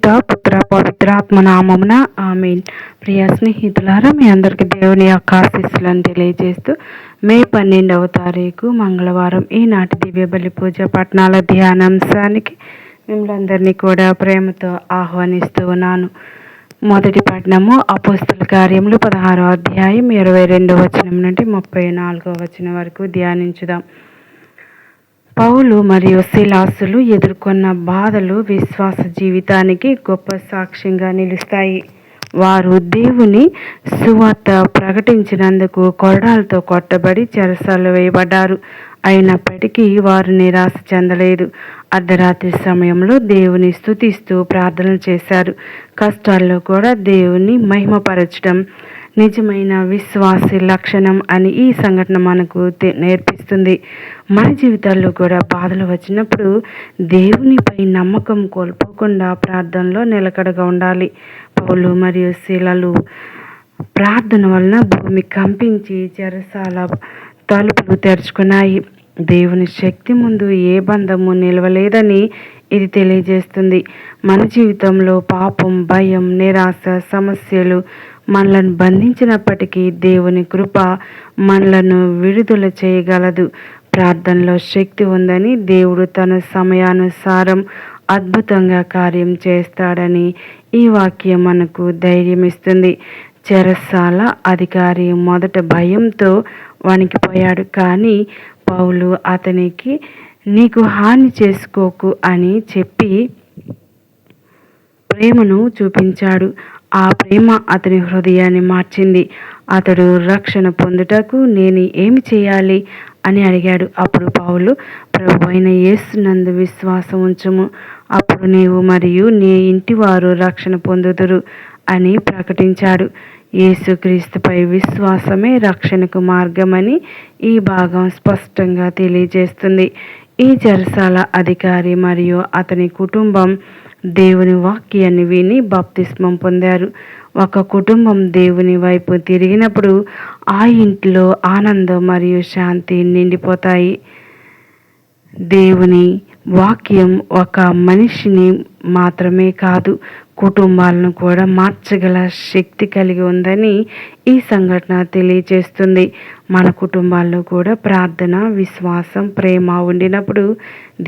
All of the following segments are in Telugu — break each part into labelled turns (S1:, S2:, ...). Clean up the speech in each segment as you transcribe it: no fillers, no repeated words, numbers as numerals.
S1: పిత పుత్ర పవిత్రాత్మ నామమున ఆమేన్. ప్రియ స్నేహితులారా, మీ అందరికీ దేవుని యొక్క ఆశీస్సులను తెలియజేస్తూ మే 12వ తారీఖు మంగళవారం ఈనాటి దివ్య బలి పూజ పట్టణాల ధ్యానాంశానికి మిమ్మల్ని అందరినీ కూడా ప్రేమతో ఆహ్వానిస్తూ ఉన్నాను. మొదటి పట్టణము అపోస్తల కార్యములు 16వ అధ్యాయం 22వ వచనం నుండి 34వ వచనం వరకు ధ్యానించుదాం. పౌలు మరియు సిలాసులు ఎదుర్కొన్న బాధలు విశ్వాస జీవితానికి గొప్ప సాక్ష్యంగా నిలుస్తాయి. వారు దేవుని సువార్త ప్రకటించినందుకు కొరడాలతో కొట్టబడి చెరసాలలో వేయబడ్డారు. అయినప్పటికీ వారు నిరాశ చెందలేదు. అర్ధరాత్రి సమయంలో దేవుని స్తుతిస్తూ ప్రార్థనలు చేశారు. కష్టాల్లో కూడా దేవుని మహిమపరచడం నిజమైన విశ్వాసి లక్షణం అని ఈ సంఘటన మనకు నేర్పిస్తుంది. మన జీవితాల్లో కూడా బాధలు వచ్చినప్పుడు దేవునిపై నమ్మకం కోల్పోకుండా ప్రార్థనలో నిలకడగా ఉండాలి. పౌలు మరియు శీలలు ప్రార్థన వలన భూమి కంపించి చెరసాల తలుపులు తెరుచుకున్నాయి. దేవుని శక్తి ముందు ఏ బంధము నిలవలేదని ఇది తెలియజేస్తుంది. మన జీవితంలో పాపం, భయం, నిరాశ, సమస్యలు మనలను బంధించినప్పటికీ దేవుని కృప మనలను విడుదల చేయగలదు. ప్రార్థనలో శక్తి ఉందని, దేవుడు తన సమయానుసారం అద్భుతంగా కార్యం చేస్తాడని ఈ వాక్యం మనకు ధైర్యం ఇస్తుంది. చెరసాల అధికారి మొదట భయంతో వణికిపోయాడు. కానీ పౌలు అతనికి నీకు హాని చేసుకోకు అని చెప్పి ప్రేమను చూపించాడు. ఆ ప్రేమ అతని హృదయాన్ని మార్చింది. అతడు రక్షణ పొందుటకు నేను ఏమి చేయాలి అని అడిగాడు. అప్పుడు పౌలు, ప్రభువైన యేసునందు విశ్వాసం ఉంచుము, అప్పుడు నీవు మరియు నీ ఇంటి వారు రక్షణ పొందుదురు అని ప్రకటించాడు. యేసుక్రీస్తుపై విశ్వాసమే రక్షణకు మార్గమని ఈ భాగం స్పష్టంగా తెలియజేస్తుంది. ఈ చెరసాల అధికారి మరియు అతని కుటుంబం దేవుని వాక్యాన్ని విని బాప్తిస్మం పొందారు. ఒక కుటుంబం దేవుని వైపు తిరిగినప్పుడు ఆ ఇంట్లో ఆనందం మరియు శాంతి నిండిపోతాయి. దేవుని వాక్యం ఒక మనిషిని మాత్రమే కాదు, కుటుంబాలను కూడా మార్చగల శక్తి కలిగి ఉందని ఈ సంఘటన తెలియజేస్తుంది. మన కుటుంబాల్లో కూడా ప్రార్థన, విశ్వాసం, ప్రేమ ఉండినప్పుడు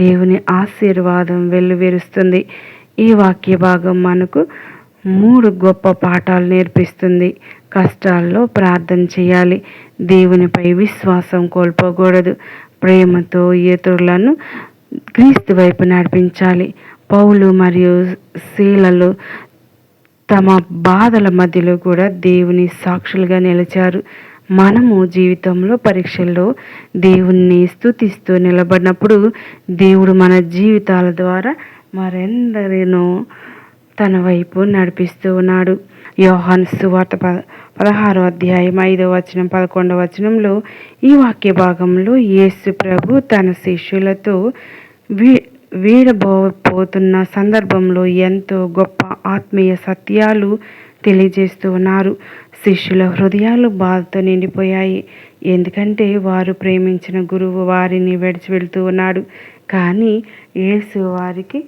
S1: దేవుని ఆశీర్వాదం వెల్లువిరుస్తుంది. ఈ వాక్య భాగం మనకు 3 గొప్ప పాఠాలు నేర్పిస్తుంది. కష్టాల్లో ప్రార్థన చేయాలి, దేవునిపై విశ్వాసం కోల్పోకూడదు, ప్రేమతో ఇతరులను క్రీస్తు వైపు నడిపించాలి. పౌలు మరియు శీలలు తమ బాధల మధ్యలో కూడా దేవుని సాక్షులుగా నిలిచారు. మనము జీవితంలో పరీక్షల్లో దేవుణ్ణి స్తుతిస్తూ నిలబడినప్పుడు దేవుడు మన జీవితాల ద్వారా మరెందరినో తన వైపు నడిపిస్తూ ఉన్నాడు. యోహాను సువార్త 16వ అధ్యాయం 5వ వచనం 11వ వచనంలో ఈ వాక్య భాగంలో యేసు ప్రభు తన శిష్యులతో వీడబోతున్న సందర్భంలో ఎంతో గొప్ప ఆత్మీయ సత్యాలు తెలియజేస్తూ ఉన్నారు. శిష్యుల హృదయాలు బాధతో నిండిపోయాయి. ఎందుకంటే వారు ప్రేమించిన గురువు వారిని విడిచి వెళ్తూ ఉన్నాడు. కానీ యేసు వారికి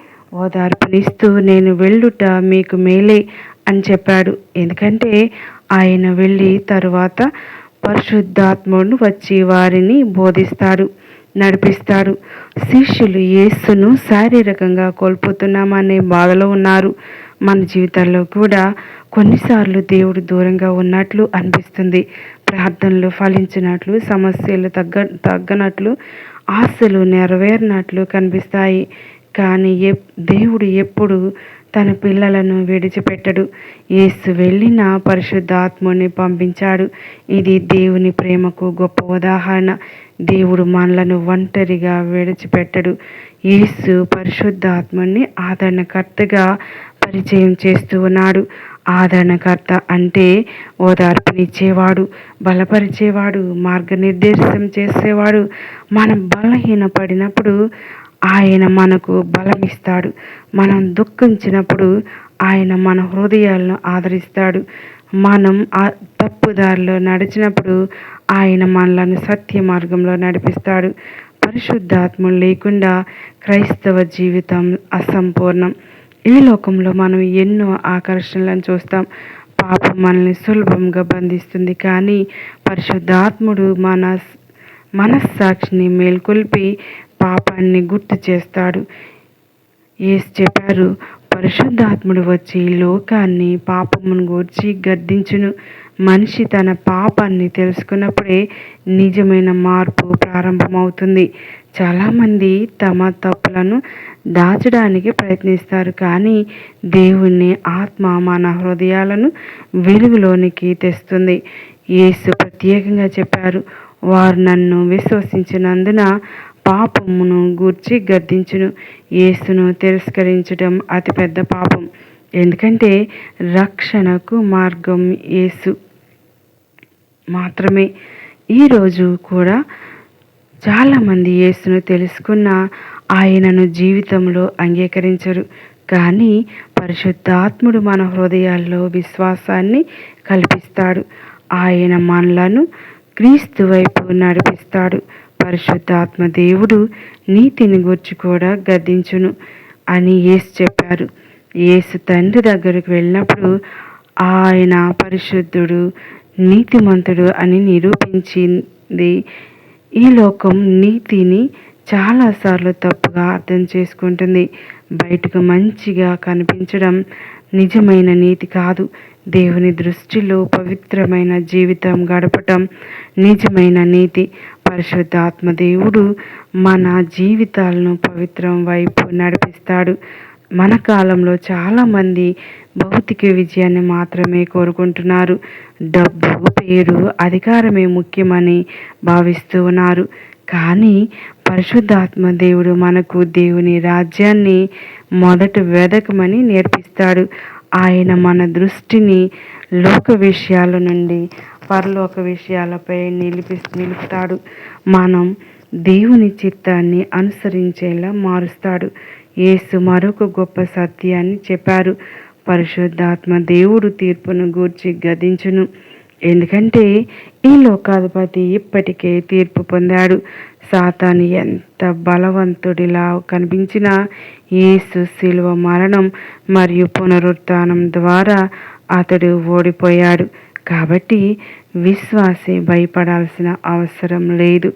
S1: ఓదార్పునిస్తూ నేను వెళ్ళుట మీకు మేలే అని చెప్పాడు. ఎందుకంటే ఆయన వెళ్ళి తరువాత పరిశుద్ధాత్ముడు వచ్చి వారిని బోధిస్తాడు, నడిపిస్తాడు. శిష్యులు యేసును శారీరకంగా కోల్పోతున్నామనే బాధలో ఉన్నారు. మన జీవితాల్లో కూడా కొన్నిసార్లు దేవుడు దూరంగా ఉన్నట్లు అనిపిస్తుంది. ప్రార్థనలు ఫలించినట్లు, సమస్యలు తగ్గనట్లు, ఆశలు నెరవేరినట్లు కనిపిస్తాయి. కానీ దేవుడు ఎప్పుడు తన పిల్లలను విడిచిపెట్టడు. యేసు వెళ్ళిన పరిశుద్ధాత్ముని పంపించాడు. ఇది దేవుని ప్రేమకు గొప్ప ఉదాహరణ. దేవుడు మనలను ఒంటరిగా విడిచిపెట్టడు. యేసు పరిశుద్ధాత్ముని ఆదరణకర్తగా పరిచయం చేస్తూ ఉన్నాడు. ఆదరణకర్త అంటే ఓదార్పునిచ్చేవాడు, బలపరిచేవాడు, మార్గనిర్దేశం చేసేవాడు. మనం బలహీనపడినప్పుడు ఆయన మనకు బలమిస్తాడు. మనం దుఃఖించినప్పుడు ఆయన మన హృదయాలను ఆదరిస్తాడు. మనం ఆ తప్పుదారిలో నడిచినప్పుడు ఆయన మనలను సత్య మార్గంలో నడిపిస్తాడు. పరిశుద్ధాత్మ లేకుండా క్రైస్తవ జీవితం అసంపూర్ణం. ఈ లోకంలో మనం ఎన్నో ఆకర్షణలను చూస్తాం. పాపం మనల్ని సులభంగా బంధిస్తుంది. కానీ పరిశుద్ధాత్ముడు మనస్సాక్షిని మేల్కొల్పి పాపాన్ని గుర్తు చేస్తాడు. యేసు చెప్పారు, పరిశుద్ధాత్ముడు వచ్చి ఈ లోకాన్ని పాపమును గూర్చి గద్దించును. మనిషి తన పాపాన్ని తెలుసుకున్నప్పుడే నిజమైన మార్పు ప్రారంభమవుతుంది. చాలామంది తమ తప్పులను దాచడానికి ప్రయత్నిస్తారు. కానీ దేవుని ఆత్మ మన హృదయాలను వెలుగులోనికి తెస్తుంది. యేసు ప్రత్యేకంగా చెప్పారు, వారు నన్ను విశ్వసించినందున పాపమును గూర్చి గద్దించును. యేసును తిరస్కరించడం అతిపెద్ద పాపం. ఎందుకంటే రక్షణకు మార్గం యేసు మాత్రమే. ఈరోజు కూడా చాలామంది యేసును తెలుసుకున్న ఆయనను జీవితంలో అంగీకరించరు. కానీ పరిశుద్ధాత్ముడు మన హృదయాల్లో విశ్వాసాన్ని కల్పిస్తాడు. ఆయన మనలను క్రీస్తు వైపు నడిపిస్తాడు. పరిశుద్ధాత్మ దేవుడు నీతిని గూర్చి కూడా గద్దించును అని యేసు చెప్పారు. యేసు తండ్రి దగ్గరకు వెళ్ళినప్పుడు ఆయన పరిశుద్ధుడు, నీతిమంతుడు అని నిరూపించింది. ఈ లోకం నీతిని చాలాసార్లు తప్పుగా అర్థం చేసుకుంటుంది. బయటకు మంచిగా కనిపించడం నిజమైన నీతి కాదు. దేవుని దృష్టిలో పవిత్రమైన జీవితం గడపటం నిజమైన నీతి. పరిశుద్ధాత్మ దేవుడు మన జీవితాలను పవిత్రం వైపు నడిపిస్తాడు. మన కాలంలో చాలామంది భౌతిక విజయాన్ని మాత్రమే కోరుకుంటున్నారు. డబ్బు, పేరు, అధికారమే ముఖ్యమని భావిస్తూ ఉన్నారు. కానీ పరిశుద్ధాత్మ దేవుడు మనకు దేవుని రాజ్యాన్ని మొదట వెదకమని నేర్పిస్తాడు. ఆయన మన దృష్టిని లోక విషయాల నుండి పరలోక విషయాలపై నిలుపుతాడు. మనం దేవుని చిత్తాన్ని అనుసరించేలా మారుస్తాడు. యేసు మరొక గొప్ప సత్యాన్ని చెప్పారు, పరిశుద్ధాత్మ దేవుడు తీర్పును గూర్చి గద్దించును. ఎందుకంటే ఈ లోకాధిపతి ఇప్పటికే తీర్పు పొందాడు. సాతాను ఎంత బలవంతుడిలా కనిపించినా యేసు శిలువ మరణం మరియు పునరుత్థానం ద్వారా అతడు ఓడిపోయాడు. కాబట్టి విశ్వాసి భయపడాల్సిన అవసరం లేదు.